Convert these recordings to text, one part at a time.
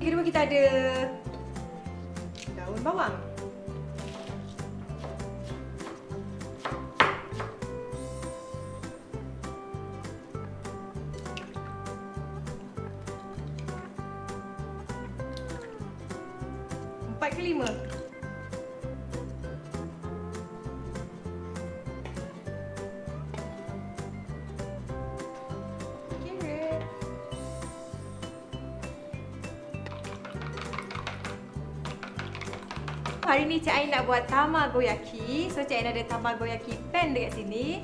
Yang kedua kita ada daun bawang. Empat ke lima. Hari ni Cik Ain nak buat Tamagoyaki. So Cik Ain ada Tamagoyaki pan dekat sini.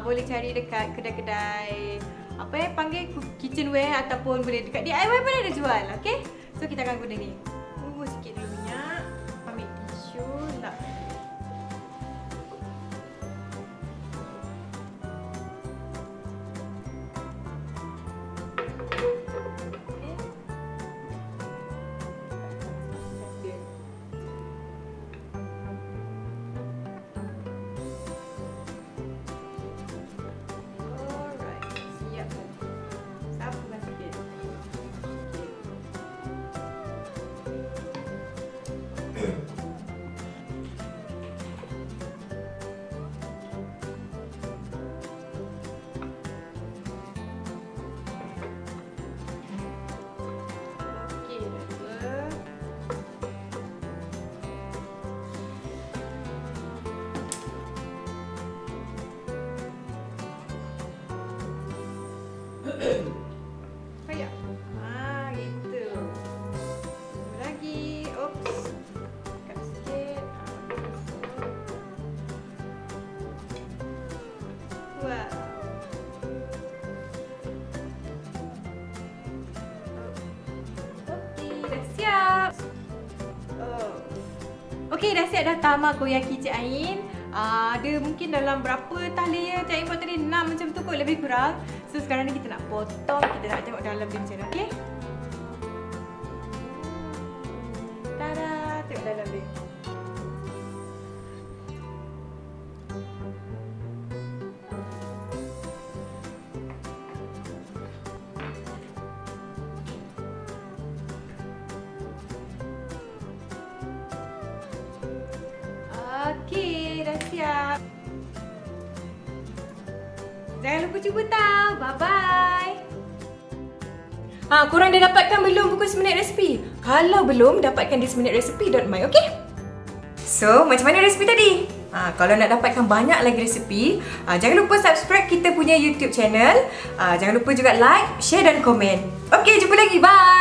Boleh cari dekat kedai-kedai apa panggil kitchenware ataupun boleh dekat DIY pun ada jual. Okey. So kita akan guna ni. Tunggu sikit dulu minyak. Ambil tisu lap. Kayak gitu. Lagi. Oops. Kat sikit. Wow. Okey, dah siap. Okey, dah siap dah Tamagoyaki Cik Ain. Ada mungkin dalam berapa layer Cik Ain buat tadi? 6 macam tu kot, lebih kurang. So sekarang ni kita nak potong, kita nak tengok dalam dia macam mana, okey? Tada, tengok dalam dia. Okey, dah siap. Jangan lupa cuba tau. Bye-bye. Korang dah dapatkan belum buku seminit resepi? Kalau belum, dapatkan di seminitresepi.my, okey? So, macam mana resepi tadi? Kalau nak dapatkan banyak lagi resepi, jangan lupa subscribe kita punya YouTube channel. Jangan lupa juga like, share dan komen. Okey, jumpa lagi. Bye!